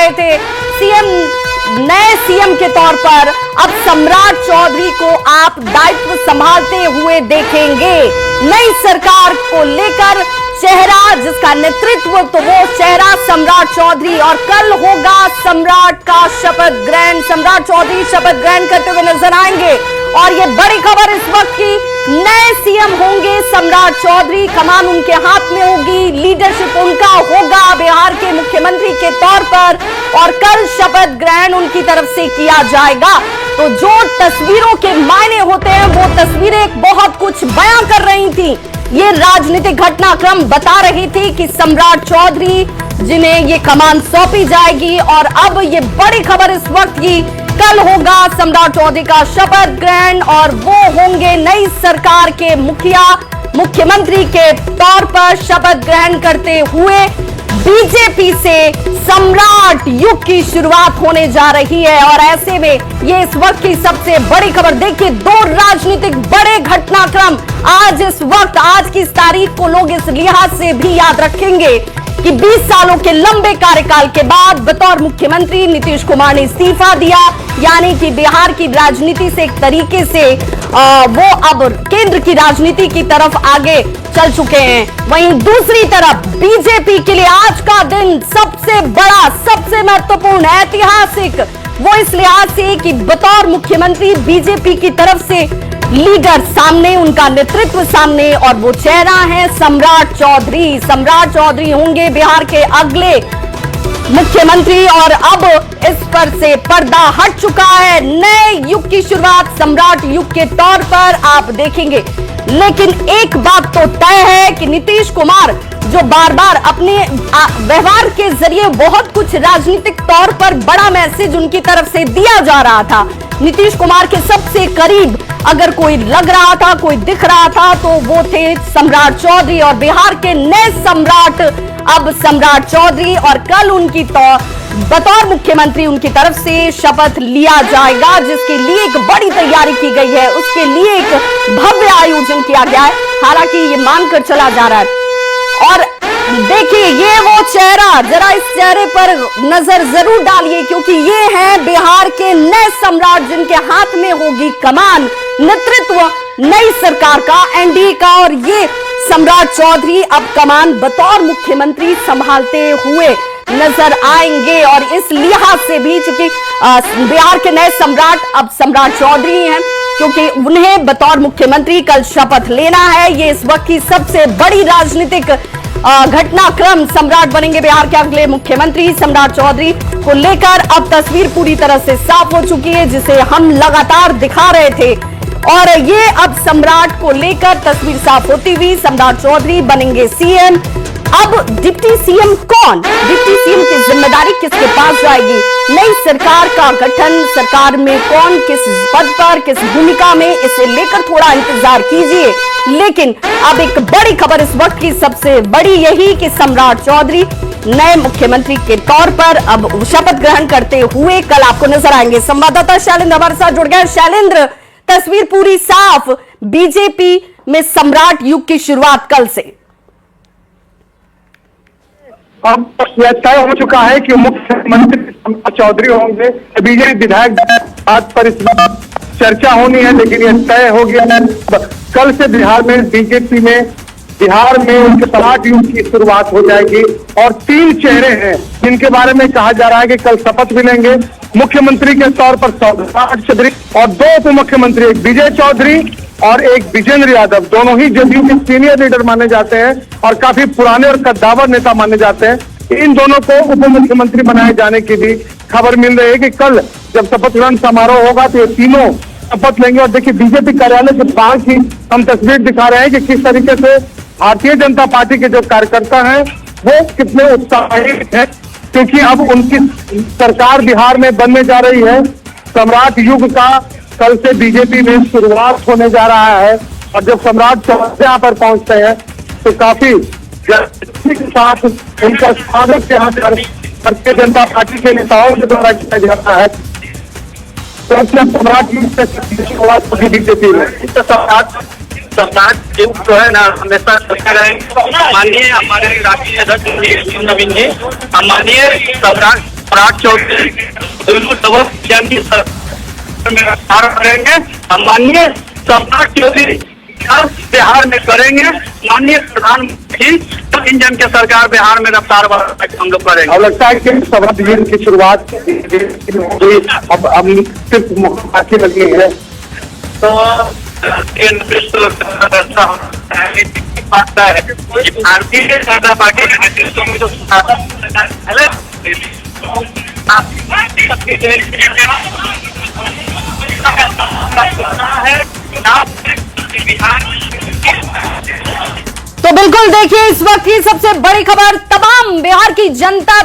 रहे थे। नए सीएम के तौर पर अब सम्राट चौधरी को आप दायित्व संभालते हुए देखेंगे। नई सरकार को लेकर चेहरा जिसका नेतृत्व, तो वो चेहरा सम्राट चौधरी, और कल होगा सम्राट का शपथ ग्रहण। सम्राट चौधरी शपथ ग्रहण करते हुए नजर आएंगे और ये बड़ी खबर इस वक्त की, नए सीएम होंगे सम्राट चौधरी, कमान उनके हाथ में होगी, लीडरशिप उनका होगा बिहार के मुख्यमंत्री के तौर पर, और कल शपथ ग्रहण उनकी तरफ से किया जाएगा। तो जो तस्वीरों के मायने होते हैं वो तस्वीरें बहुत कुछ बयां कर रही थी। ये राजनीतिक घटनाक्रम बता रही थी कि सम्राट चौधरी जिन्हें ये कमान सौंपी जाएगी, और अब ये बड़ी खबर इस वक्त की, कल होगा सम्राट चौधरी का शपथ ग्रहण और वो होंगे नई सरकार के मुख्यमंत्री के तौर पर शपथ ग्रहण करते हुए। बीजेपी से सम्राट युग की शुरुआत होने जा रही है और ऐसे में ये इस वक्त की सबसे बड़ी खबर। देखिए, दो राजनीतिक बड़े घटनाक्रम आज इस वक्त, आज की इस तारीख को लोग इस लिहाज से भी याद रखेंगे कि 20 सालों के लंबे कार्यकाल के बाद बतौर मुख्यमंत्री नीतीश कुमार ने इस्तीफा दिया, यानी कि बिहार की राजनीति से एक तरीके से वो अब केंद्र की राजनीति की तरफ आगे चल चुके हैं। वहीं दूसरी तरफ बीजेपी के लिए आज का दिन सबसे बड़ा, सबसे महत्वपूर्ण, ऐतिहासिक, वो इस लिहाज से कि बतौर मुख्यमंत्री बीजेपी की तरफ से लीडर सामने, उनका नेतृत्व सामने, और वो चेहरा है सम्राट चौधरी। सम्राट चौधरी होंगे बिहार के अगले मुख्यमंत्री और अब इस पर से पर्दा हट चुका है। नए युग की शुरुआत सम्राट युग के तौर पर आप देखेंगे। लेकिन एक बात तो तय है कि नीतीश कुमार जो बार बार अपने व्यवहार के जरिए बहुत कुछ राजनीतिक तौर पर बड़ा मैसेज उनकी तरफ से दिया जा रहा था, नीतीश कुमार के सबसे करीब अगर कोई लग रहा था, कोई दिख रहा था, तो वो थे सम्राट चौधरी और बिहार के नए सम्राट अब सम्राट चौधरी। और कल उनकी बतौर मुख्यमंत्री उनकी तरफ से शपथ लिया जाएगा, जिसके लिए एक बड़ी तैयारी की गई है, उसके लिए एक भव्य आयोजन किया गया है। हालांकि ये मानकर चला जा रहा है। और देखिए, ये वो चेहरा, जरा इस चेहरे पर नजर जरूर डालिए, क्योंकि ये हैं बिहार के नए सम्राट जिनके हाथ में होगी कमान, नेतृत्व नई सरकार का, एनडीए का, और ये सम्राट चौधरी अब कमान बतौर मुख्यमंत्री संभालते हुए नजर आएंगे। और इस लिहाज से भी चूंकि बिहार के नए सम्राट अब सम्राट चौधरी हैं, क्योंकि उन्हें बतौर मुख्यमंत्री कल शपथ लेना है। ये इस वक्त की सबसे बड़ी राजनीतिक घटनाक्रम, सम्राट बनेंगे बिहार के अगले मुख्यमंत्री। सम्राट चौधरी को लेकर अब तस्वीर पूरी तरह से साफ हो चुकी है, जिसे हम लगातार दिखा रहे थे, और ये अब सम्राट को लेकर तस्वीर साफ होती हुई, सम्राट चौधरी बनेंगे सीएम। अब डिप्टी सीएम कौन, डिप्टी सीएम की जिम्मेदारी किसके पास जाएगी, नई सरकार का गठन, सरकार में कौन किस पद पर, किस भूमिका में, इसे लेकर थोड़ा इंतजार कीजिए। लेकिन अब एक बड़ी खबर इस वक्त की सबसे बड़ी यही कि सम्राट चौधरी नए मुख्यमंत्री के तौर पर अब शपथ ग्रहण करते हुए कल आपको नजर आएंगे। संवाददाता शैलेंद्र हमारे साथ जुड़ गए। शैलेंद्र, तस्वीर पूरी साफ, बीजेपी में सम्राट युग की शुरुआत कल से। अब यह तय हो चुका है कि मुख्यमंत्री सम्राट चौधरी होंगे। बीजेपी विधायक बात पर इस चर्चा होनी है, लेकिन यह तय हो गया है। कल से बिहार में बीजेपी में उनके सम्राट युग की शुरुआत हो जाएगी। और 3 चेहरे हैं जिनके बारे में कहा जा रहा है कि कल शपथ भी लेंगे। मुख्यमंत्री के तौर पर सम्राट चौधरी और 2 उप मुख्यमंत्री, एक विजय चौधरी और एक विजेंद्र यादव, दोनों ही जदयू के सीनियर लीडर माने जाते हैं और काफी पुराने और कद्दावर नेता माने जाते हैं। इन दोनों को उप मुख्यमंत्री बनाए जाने की भी खबर मिल रही है कि कल जब शपथ ग्रहण समारोह होगा तो ये तीनों शपथ लेंगे। और देखिए, बीजेपी कार्यालय के पास ही हम तस्वीर दिखा रहे हैं कि किस तरीके से भारतीय जनता पार्टी के जो कार्यकर्ता हैं वो कितने उत्साहित हैं, क्योंकि अब उनकी सरकार बिहार में बनने जा रही है। सम्राट युग का कल से बीजेपी में शुरुआत होने जा रहा है। और जब सम्राट चौधरी यहाँ पर पहुंचते हैं तो काफी के साथ उनका स्वागत यहाँ पर भारतीय जनता पार्टी के नेताओं के द्वारा किया जाता है। तो सम्राट युग से शुरुआत होगी बीजेपी में। सम्राट युग जो है ना हमेशा चलते रहेंगे। माननीय हमारे राष्ट्रीय अध्यक्ष नवीन जी, माननीय सम्राट सम्राट चौधरी की में रफ्तार करेंगे। हम माननीय सम्राट चौधरी बिहार में करेंगे। माननीय प्रधानमंत्री इंजन के सरकार बिहार में रफ्तार हम लोग करेंगे। अब लगता है कि सभा अभियान की शुरुआत अब सिर्फ बाकी लगी है। तो भारतीय जनता पार्टी के नेतृत्व में जो तो बिल्कुल देखिए इस वक्त की सबसे बड़ी खबर, तमाम बिहार की जनता